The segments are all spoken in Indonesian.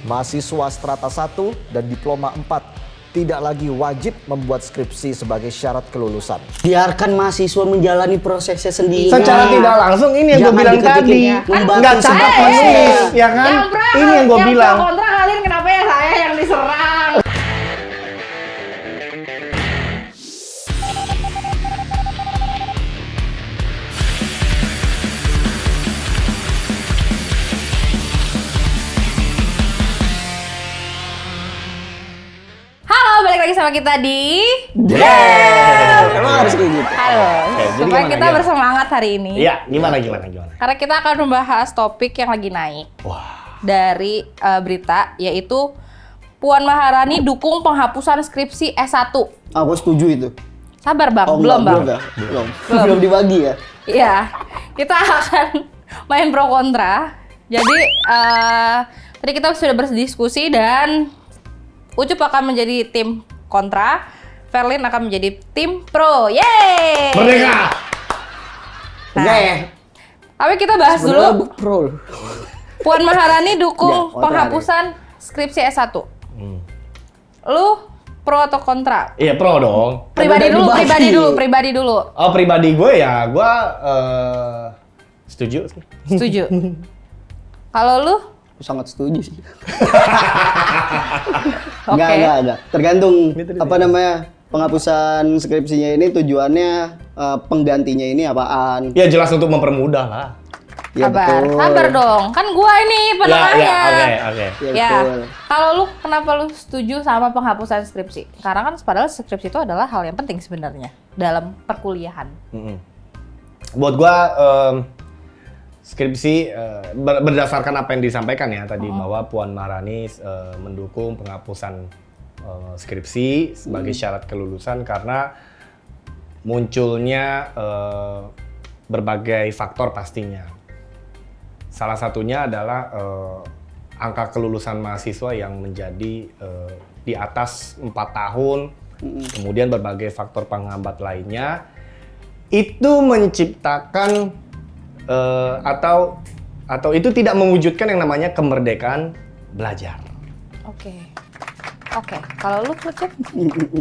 mahasiswa strata 1 dan diploma 4 tidak lagi wajib membuat skripsi sebagai syarat kelulusan. Biarkan mahasiswa menjalani prosesnya sendiri. Secara tidak langsung ini yang gue bilang tadi. Nggak cepat menulis, ya kan? Ini yang gue bilang. Yang kontra kalian kenapa ya saya yang diserang? Halo, balik lagi sama kita di Emang harus kayak gitu. Halo. Jadi Supaya gimana, kita gimana? bersemangat hari ini. Iya, gimana? Karena kita akan membahas topik yang lagi naik. Wah. Dari berita, yaitu Puan Maharani dukung penghapusan skripsi S1. Aku setuju itu. Sabar Bang, Oh, belum Bang. Belum dibagi ya. Iya, kita akan main pro kontra. Jadi tadi kita sudah berdiskusi dan Ucup akan menjadi tim kontra, Verlin akan menjadi tim pro. Yeay! Merdeka! Oke. Tapi kita bahas dulu, Pro. Puan Maharani dukung Ya, kontra penghapusan skripsi S1. Lu pro atau kontra? Iya, pro dong. Pribadi udah dulu, dibagi. pribadi dulu. Oh, pribadi gue ya, gue setuju sih. Setuju. Kalau lu? Sangat setuju sih. Oke. Enggak. Tergantung apa namanya penghapusan skripsinya ini tujuannya penggantinya ini apaan. Ya jelas untuk mempermudah lah. Ya, betul. Sabar dong. Kan gua ini penengahnya. Oke. Ya, Ya, betul. kalau lu kenapa lu setuju sama penghapusan skripsi? Karena kan padahal skripsi itu adalah hal yang penting sebenarnya dalam perkuliahan. Buat gue skripsi berdasarkan apa yang disampaikan ya tadi bahwa Puan Maharani mendukung penghapusan skripsi sebagai syarat kelulusan karena munculnya berbagai faktor pastinya. Salah satunya adalah angka kelulusan mahasiswa yang menjadi di atas 4 tahun, kemudian berbagai faktor penghambat lainnya, itu menciptakan atau itu tidak mewujudkan yang namanya kemerdekaan belajar. Oke. Kalau lu Ucup,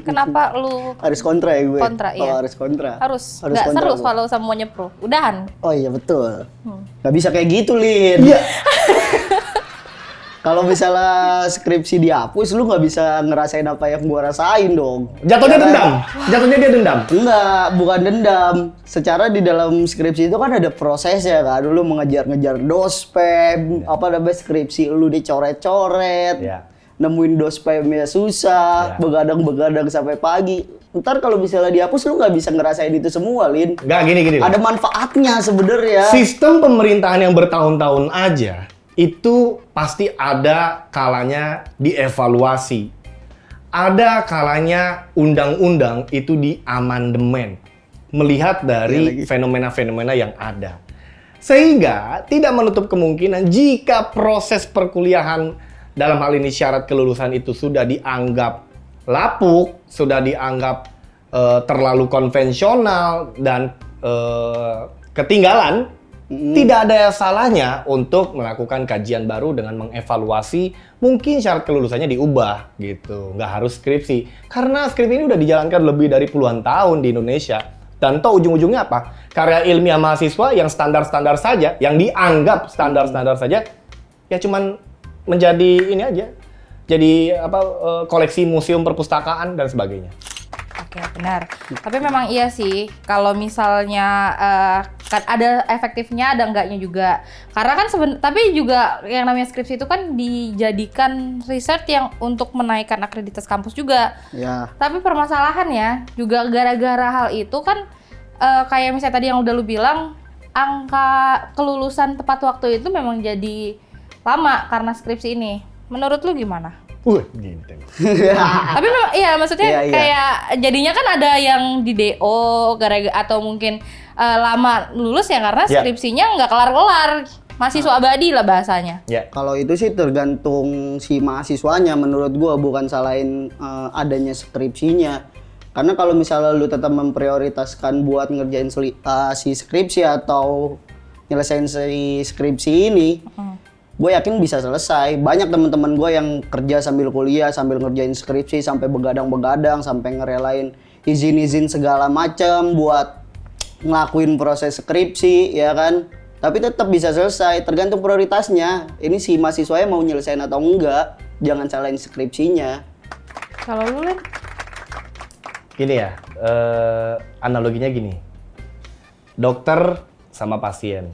kenapa lu Harus kontra ya gue. kontra? Oh, Iya. harus kontra. Harus. Harus Nggak kontra, seru Bu. kalau semuanya pro. Udahan. Oh iya betul. Gak bisa kayak gitu, Lin. Iya. Kalau misalnya skripsi dihapus, lu nggak bisa ngerasain apa yang gua rasain dong. Jatuhnya Ya kan? dendam. Jatuhnya dia dendam. Enggak, bukan dendam. Secara di dalam skripsi itu kan ada prosesnya kan. Lu mengejar-ngejar dospem, apa namanya skripsi lu dicoret-coret. Ya. Nemuin dospemnya susah, Ya. begadang-begadang sampai pagi. Ntar kalau misalnya dihapus lu nggak bisa ngerasain itu semua, Lin. Nggak gini. Ada manfaatnya sebenarnya. Sistem pemerintahan yang bertahun-tahun aja itu pasti ada kalanya dievaluasi. Ada kalanya undang-undang itu diamandemen melihat dari fenomena-fenomena yang ada. Sehingga tidak menutup kemungkinan jika proses perkuliahan dalam hal ini syarat kelulusan itu sudah dianggap lapuk, sudah dianggap terlalu konvensional dan ketinggalan, tidak ada salahnya untuk melakukan kajian baru dengan mengevaluasi mungkin syarat kelulusannya diubah gitu. Nggak harus skripsi. Karena skripsi ini udah dijalankan lebih dari puluhan tahun di Indonesia. Dan toh ujung-ujungnya apa? Karya ilmiah mahasiswa yang standar-standar saja, yang dianggap standar-standar saja, ya cuman menjadi ini aja. Jadi koleksi museum perpustakaan dan sebagainya. Oke, benar. Tapi memang iya sih, kalau misalnya kan ada efektifnya, ada enggaknya juga. Karena kan tapi juga yang namanya skripsi itu kan dijadikan riset yang untuk menaikkan akreditas kampus juga. Ya. Tapi permasalahannya juga gara-gara hal itu kan kayak misalnya tadi yang udah lu bilang, angka kelulusan tepat waktu itu memang jadi lama karena skripsi ini. Menurut lu gimana? Gitu. Tapi memang iya maksudnya Iya. kayak jadinya kan ada yang di DO gara-gara atau mungkin lama lulus ya karena Ya. skripsinya nggak kelar-kelar. Mahasiswa abadi lah bahasanya. Ya. Kalau itu sih tergantung si mahasiswanya menurut gua, bukan salahin adanya skripsinya. Karena kalau misalnya lu tetap memprioritaskan buat ngerjain si skripsi atau nyelesain si skripsi ini, gue yakin bisa selesai. Banyak teman-teman gue yang kerja sambil kuliah, sambil ngerjain skripsi, sampai begadang-begadang, sampai ngerelain izin-izin segala macam buat ngelakuin proses skripsi, ya kan? Tapi tetap bisa selesai, tergantung prioritasnya. Ini si mahasiswanya mau nyelesain atau enggak, jangan salahin skripsinya. Kalau lu Len? Gini ya, analoginya gini. Dokter sama pasien.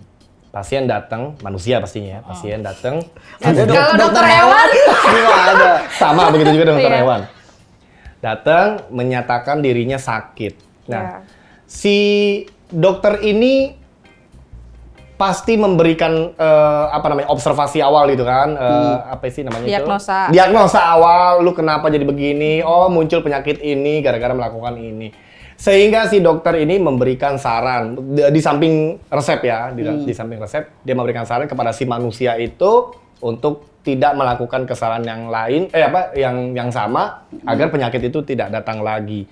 Pasien datang, manusia pastinya ya. Pasien datang. Kalau dokter hewan? Semua ada. Sama begitu juga dokter Iya. hewan. Datang menyatakan dirinya sakit. Nah, Iya. si dokter ini pasti memberikan observasi awal gitu kan. Apa sih namanya Diagnosa. itu? Diagnosa awal, lu kenapa jadi begini? Oh, muncul penyakit ini gara-gara melakukan ini. Sehingga si dokter ini memberikan saran di samping resep ya, di samping resep dia memberikan saran kepada si manusia itu untuk tidak melakukan kesalahan yang lain, yang sama agar penyakit itu tidak datang lagi.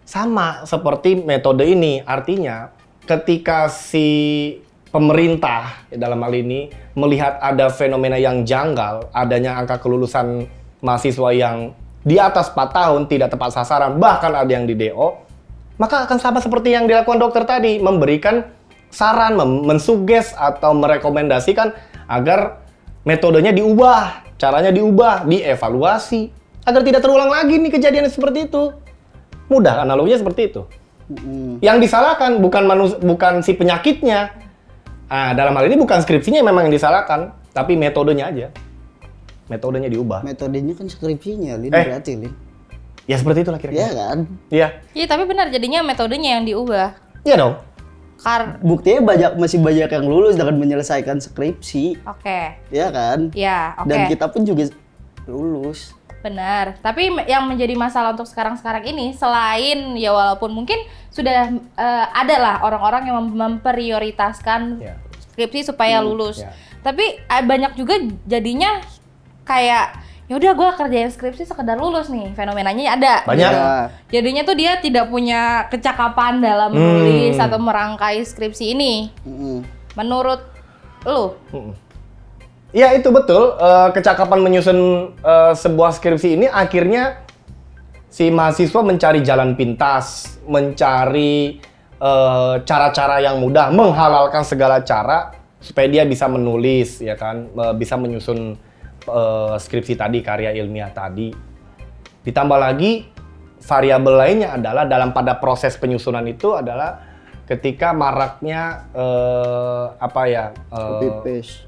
Sama seperti metode ini, artinya ketika si pemerintah dalam hal ini melihat ada fenomena yang janggal, adanya angka kelulusan mahasiswa yang di atas 4 tahun tidak tepat sasaran, bahkan ada yang di DO, maka akan sama seperti yang dilakukan dokter tadi, memberikan saran, mensuges atau merekomendasikan agar metodenya diubah, caranya diubah, dievaluasi, agar tidak terulang lagi nih kejadian seperti itu. Mudah, analoginya seperti itu. Yang disalahkan bukan si penyakitnya. Nah, dalam hal ini bukan skripsinya memang yang disalahkan, tapi metodenya aja. Metodenya diubah. Metodenya kan skripsinya, Lin, berarti, Lin. Ya seperti itulah kira-kira. Iya kan? Iya. Iya, tapi benar jadinya metodenya yang diubah. Iya dong. Buktinya masih banyak yang lulus dengan menyelesaikan skripsi. Oke. Iya kan? Ya, oke. Dan kita pun juga lulus. Benar. Tapi yang menjadi masalah untuk sekarang-sekarang ini, selain ya walaupun mungkin sudah ada lah orang-orang yang memprioritaskan Ya. skripsi supaya lulus. Ya. Tapi banyak juga jadinya kayak ya udah gue kerjain skripsi sekedar lulus nih, fenomenanya ada. Banyak. gitu. Jadinya tuh dia tidak punya kecakapan dalam menulis atau merangkai skripsi ini. Menurut lu? Ya itu betul, kecakapan menyusun sebuah skripsi ini akhirnya si mahasiswa mencari jalan pintas, mencari cara-cara yang mudah, menghalalkan segala cara supaya dia bisa menulis, ya kan, bisa menyusun skripsi tadi, karya ilmiah tadi. Ditambah lagi variabel lainnya adalah pada proses penyusunan itu adalah ketika maraknya Copy paste.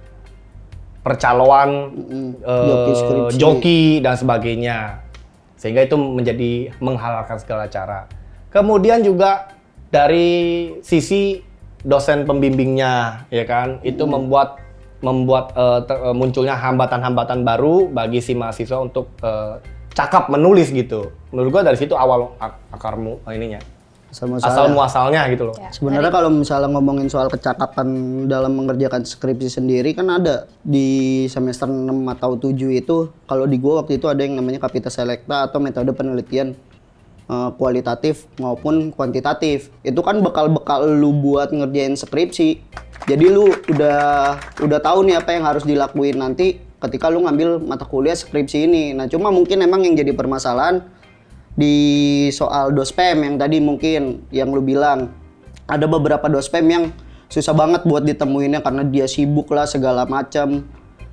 percaloan, Joki skripsi. joki dan sebagainya, sehingga itu menjadi menghalalkan segala cara. Kemudian juga dari sisi dosen pembimbingnya, ya kan, itu membuat munculnya hambatan-hambatan baru bagi si mahasiswa untuk cakap menulis gitu. Menurut gua dari situ awal akarmu ininya. Asal muasalnya gitu loh. Ya. Sebenarnya kalau misalnya ngomongin soal kecakapan dalam mengerjakan skripsi sendiri kan ada di semester 6 atau 7 itu, kalau di gua waktu itu ada yang namanya Kapita Selecta atau metode penelitian kualitatif maupun kuantitatif. Itu kan bekal-bekal lu buat ngerjain skripsi. Jadi lu udah tahu nih apa yang harus dilakuin nanti ketika lu ngambil mata kuliah skripsi ini. Nah, cuma mungkin emang yang jadi permasalahan di soal dospem yang tadi mungkin yang lu bilang, ada beberapa dospem yang susah banget buat ditemuinnya karena dia sibuk lah segala macam.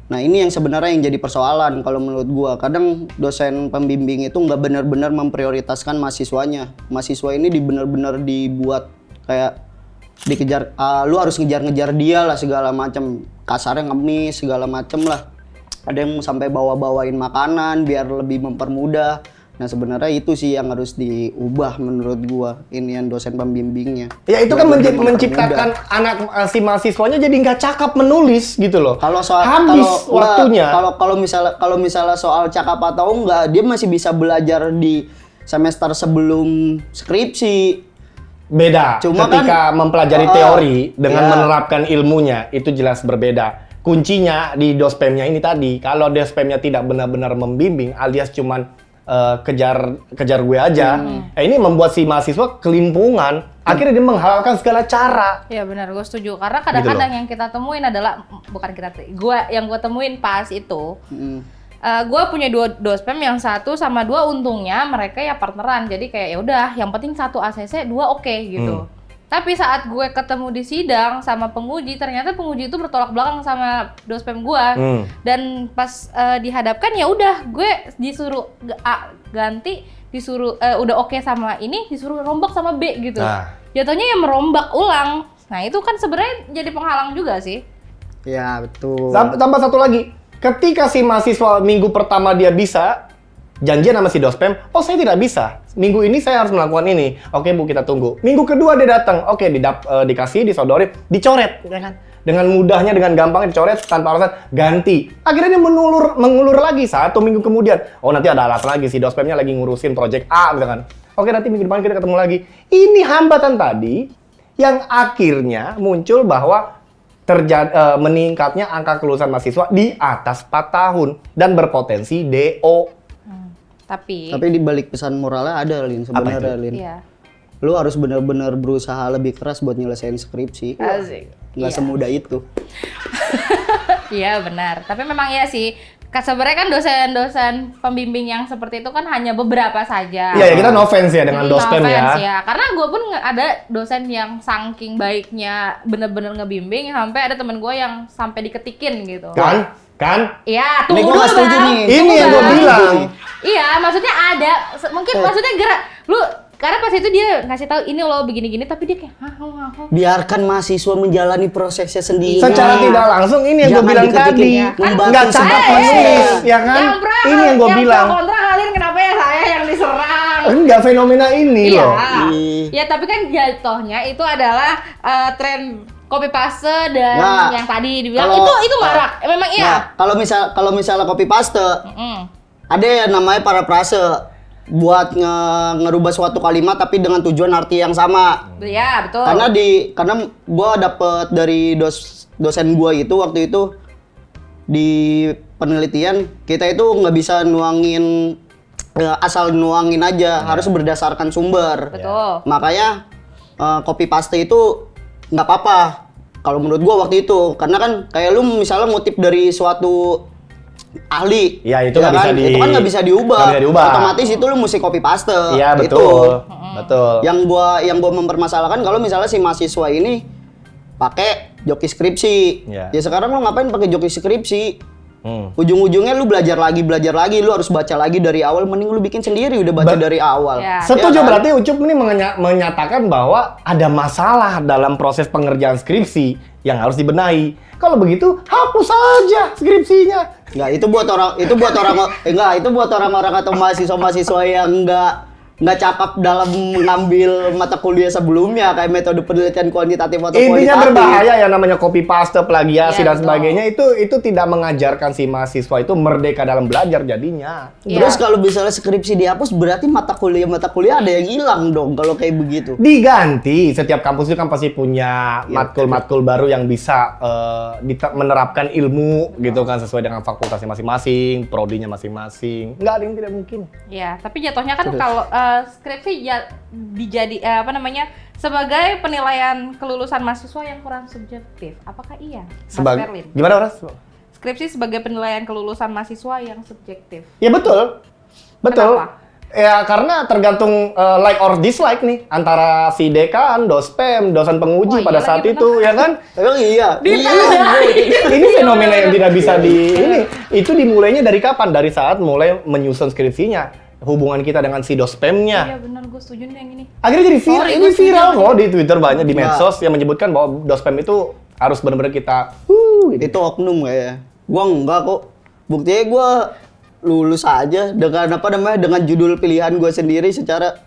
Nah, ini yang sebenarnya yang jadi persoalan kalau menurut gua. Kadang dosen pembimbing itu nggak benar-benar memprioritaskan mahasiswanya. Mahasiswa ini benar-benar dibuat kayak dikejar, lu harus ngejar-ngejar dia lah segala macam. Kasarnya ngemis segala macam lah. Ada yang sampai bawa-bawain makanan biar lebih mempermudah. Nah, sebenarnya itu sih yang harus diubah menurut gua, ini yang dosen pembimbingnya. Ya itu kan menciptakan si mahasiswanya jadi nggak cakap menulis gitu loh. Kalau habis waktunya. Kalau misalnya soal cakap atau enggak, dia masih bisa belajar di semester sebelum skripsi. Beda. Cuma ketika kan, mempelajari teori dengan ya. menerapkan ilmunya itu jelas berbeda. Kuncinya di dospemnya ini tadi. Kalau dospemnya tidak benar-benar membimbing alias cuman kejar gue aja. Ini membuat si mahasiswa kelimpungan Akhirnya dia menghalalkan segala cara. Iya benar, gue setuju. Karena kadang-kadang yang kita temuin adalah gue temuin pas itu. Gue punya 2 dospem, yang satu sama 2 untungnya mereka ya partneran, jadi kayak ya udah, yang penting 1 ACC 2 oke gitu. Tapi saat gue ketemu di sidang sama penguji, ternyata penguji itu bertolak belakang sama dospem gue. Dan pas dihadapkan ya udah, gue disuruh ganti, disuruh udah oke sama ini, disuruh rombak sama B gitu. Jatuhnya ya merombak ulang. Nah itu kan sebenarnya jadi penghalang juga sih. Ya betul. Tambah satu lagi. Ketika si mahasiswa minggu pertama dia bisa, janjian sama si dospem, oh saya tidak bisa. Minggu ini saya harus melakukan ini. Oke Bu, kita tunggu. Minggu kedua dia datang, oke dikasih, disodorin, dicoret, ya kan? Dengan mudahnya, dengan gampangnya dicoret tanpa alasan, ganti. Akhirnya dia mengulur lagi 1 minggu kemudian. Oh nanti ada alasan lagi, si dospemnya lagi ngurusin project A, misalkan. Oke nanti minggu depan kita ketemu lagi. Ini hambatan tadi yang akhirnya muncul bahwa meningkatnya angka kelulusan mahasiswa di atas 4 tahun dan berpotensi DO. Tapi di balik pesan moralnya ada, Lin, sebenarnya, Lin. Iya. Lu harus benar-benar berusaha lebih keras buat nyelesain skripsi. Asik. Nggak semudah itu. Iya benar. Tapi memang iya sih. Sebenarnya kan dosen-dosen pembimbing yang seperti itu kan hanya beberapa saja. Iya, ya, kita no offense ya dengan dospem ya. Karena gue pun ada dosen yang saking baiknya bener-bener ngebimbing sampai ada temen gue yang sampai diketikin gitu. Kan? Iya, Ini tunggu gue dulu setuju Bang. nih. Ini yang gue bilang. Iya, maksudnya ada. Mungkin maksudnya gerak. Lu karena pas itu dia ngasih tahu ini loh begini-gini, tapi dia kayak Biarkan mahasiswa menjalani prosesnya sendiri. Secara tidak langsung ini yang gue Jangan bilang diketikin, tadi. ya. Nggak capek menulis, ya kan? Ini yang gue bilang. Yang kontra kalian kenapa ya saya yang diserang? Enggak, fenomena ini Iya. loh. Ya tapi kan jatuhnya itu adalah tren copy paste dan Nah, yang tadi dibilang kalau- itu marak. Memang iya. Nah, kalau misalnya copy paste, ada yang namanya parafrase buat ngerubah suatu kalimat tapi dengan tujuan arti yang sama. Iya, betul. Karena gua dapet dari dosen gua itu waktu itu di penelitian kita itu nggak bisa nuangin asal nuangin aja, harus berdasarkan sumber. Betul. Makanya copy paste itu nggak apa-apa kalau menurut gua waktu itu, karena kan kayak lu misalnya ngutip dari suatu ahli, Ya, itu nggak bisa itu kan nggak bisa diubah. nggak bisa diubah. Otomatis itu lu mesti copy paste. Iya, Itu. betul. Betul. Yang gua mempermasalahkan kalau misalnya si mahasiswa ini pakai joki skripsi. Iya. Ya sekarang lu ngapain pakai joki skripsi? Ujung-ujungnya lu belajar lagi, lu harus baca lagi dari awal, mending lu bikin sendiri udah baca dari awal. Ya. Setuju, Ya kan? berarti Ucup ini menyatakan bahwa ada masalah dalam proses pengerjaan skripsi yang harus dibenahi. Kalau begitu, hapus saja skripsinya. Enggak, itu buat orang-orang atau mahasiswa-mahasiswa yang nggak cakap dalam mengambil mata kuliah sebelumnya kayak metode penelitian kuantitatif atau Intinya kualitatif. berbahaya yang namanya copy paste, plagiasi Iya, dan betul. sebagainya itu tidak mengajarkan si mahasiswa itu merdeka dalam belajar jadinya. Iya. Terus kalau misalnya skripsi dihapus berarti mata kuliah ada yang hilang dong kalau kayak begitu. Diganti, setiap kampus itu kan pasti punya matkul-matkul baru yang bisa menerapkan ilmu gitu kan sesuai dengan fakultasnya masing-masing, prodinya masing-masing. Nggak ada yang tidak mungkin. Ya, tapi jatuhnya kan kalau skripsi ya sebagai penilaian kelulusan mahasiswa yang kurang subjektif. Apakah iya, Mas Ferlin? Gimana, Ras? Skripsi sebagai penilaian kelulusan mahasiswa yang subjektif. Ya betul. Kenapa? Ya karena tergantung like or dislike nih antara si dekan, dospem, dosen penguji Wah, pada iya saat lagi, itu ya kan. Emang iya. Ini fenomena yang tidak bisa ini. Itu dimulainya dari kapan? Dari saat mulai menyusun skripsinya. Hubungan kita dengan si dospemnya. Iya benar, gue setuju nih yang ini. Akhirnya jadi viral. Sorry, Ini gue setuju viral sama kok di Twitter banyak di medsos yang menyebutkan bahwa dospem itu harus benar-benar kita gitu. Itu oknum kayaknya. Gua enggak kok. Buktinya gua lulus aja dengan judul pilihan gua sendiri secara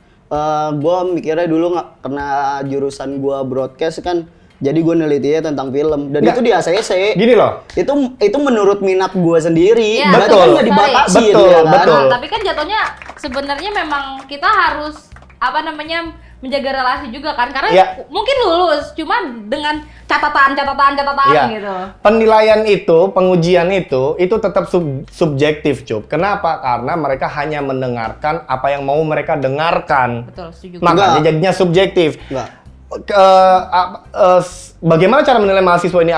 gua mikirnya dulu nggak kena jurusan gua broadcast kan. Jadi gue nelitinya tentang film dan Nggak. itu di ACC. Gini loh. Itu menurut minat gue sendiri. Iya, Berarti betul. kan nggak dibatasi Betul, ya kan? betul. Tapi kan jatuhnya sebenarnya memang kita harus menjaga relasi juga kan, karena Iya. mungkin lulus cuma dengan catatan Iya. gitu. Penilaian itu, pengujian itu tetap subjektif, Cup. Kenapa? Karena mereka hanya mendengarkan apa yang mau mereka dengarkan. Betul, setuju. Makanya Enggak. jadinya subjektif. Enggak. bagaimana cara menilai mahasiswa ini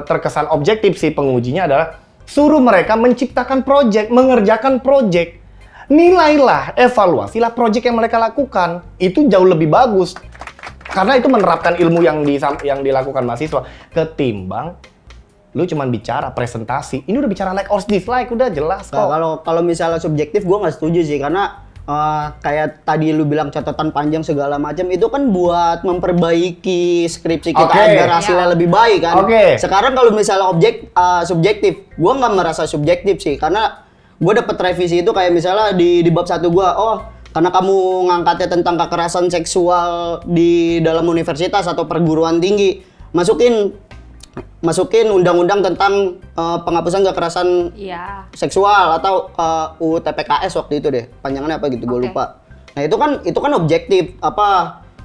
terkesan objektif sih pengujinya adalah suruh mereka menciptakan project, mengerjakan project. Nilailah, evaluasilah project yang mereka lakukan. Itu jauh lebih bagus. Karena itu menerapkan ilmu yang dilakukan mahasiswa ketimbang lu cuman bicara presentasi. Ini udah bicara like or dislike, udah jelas kok. Nah, kalau misalnya subjektif gue nggak setuju sih, karena kayak tadi lu bilang catatan panjang segala macam itu kan buat memperbaiki skripsi kita agar hasilnya lebih baik kan. Sekarang kalau misalnya subjektif, gue nggak merasa subjektif sih, karena gue dapet revisi itu kayak misalnya di bab 1 gue, karena kamu ngangkatnya tentang kekerasan seksual di dalam universitas atau perguruan tinggi, masukin undang-undang tentang penghapusan kekerasan seksual atau UU TPKS waktu itu deh, panjangannya apa gitu gue lupa. Nah itu kan objektif,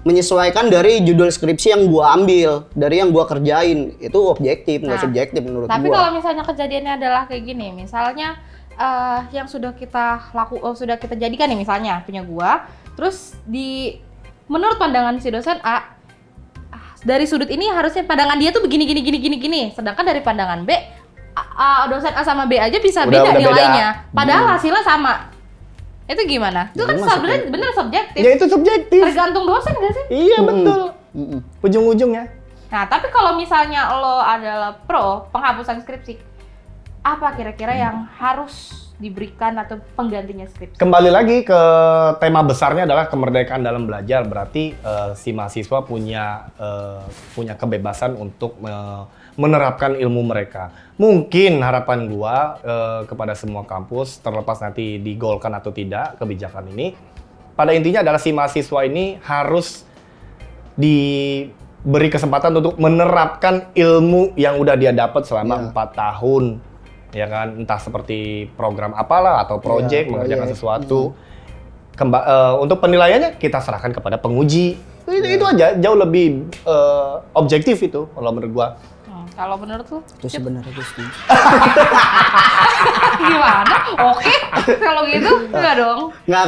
menyesuaikan dari judul skripsi yang gua ambil, dari yang gua kerjain, itu objektif, nggak subjektif menurut gua. Tapi kalau misalnya kejadiannya adalah kayak gini, misalnya yang sudah kita jadikan nih, misalnya punya gua, terus menurut pandangan si dosen A, dari sudut ini harusnya pandangan dia tuh begini, sedangkan dari pandangan B, dosen A sama B aja bisa beda nilainya, padahal hasilnya sama. Itu gimana? Itu kan sebenarnya bener subjektif. Ya itu subjektif. Tergantung dosen nggak sih? Iya betul. Ujung-ujungnya. Nah tapi kalau misalnya lo adalah pro penghapusan skripsi, apa kira-kira yang harus diberikan atau penggantinya skripsi? Kembali lagi ke tema besarnya adalah kemerdekaan dalam belajar. Berarti si mahasiswa punya kebebasan untuk menerapkan ilmu mereka. Mungkin harapan gua kepada semua kampus, terlepas nanti digolkan atau tidak kebijakan ini, pada intinya adalah si mahasiswa ini harus diberi kesempatan untuk menerapkan ilmu yang udah dia dapat selama 4 tahun. Ya kan, entah seperti program apalah atau project, mengerjakan sesuatu. Untuk penilaiannya kita serahkan kepada penguji. Itu aja, jauh lebih objektif itu kalau menurut gua. Kalau menurut lu? Itu sebenarnya gue setuju. Gimana? Oke. Kalau gitu enggak dong. Nggak,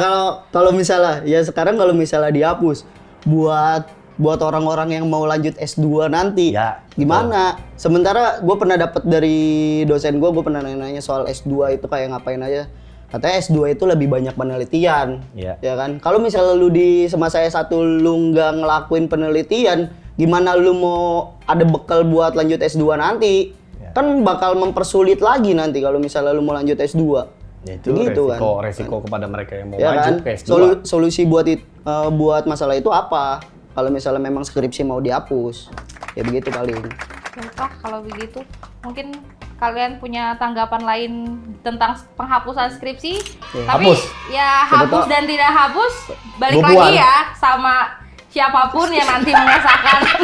kalau misalnya ya sekarang kalau misalnya dihapus buat orang-orang yang mau lanjut S2 nanti, gimana? Sementara gue pernah dapat dari dosen gue pernah nanya soal S2 itu kayak ngapain aja. Katanya S2 itu lebih banyak penelitian, ya kan? Kalau misalnya lu di semasa S1 lu nggak ngelakuin penelitian, gimana lu mau ada bekal buat lanjut S2 nanti? Kan bakal mempersulit lagi nanti kalau misalnya lu mau lanjut S2. Ya itu gitu resiko kepada mereka yang mau maju ke S2. Solusi buat masalah itu apa? Kalau misalnya memang skripsi mau dihapus, ya begitu paling. Baiklah, kalau begitu mungkin kalian punya tanggapan lain tentang penghapusan skripsi. Tapi hapus dan tidak hapus, balik lagi ya sama siapapun yang nanti mengesahkan.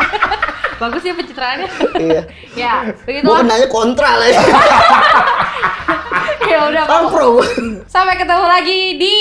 Bagus ya pencitraannya. Iya. Ya, begitu. Gue kenanya kontra lah ya. Ya udah. Sampai ketemu lagi di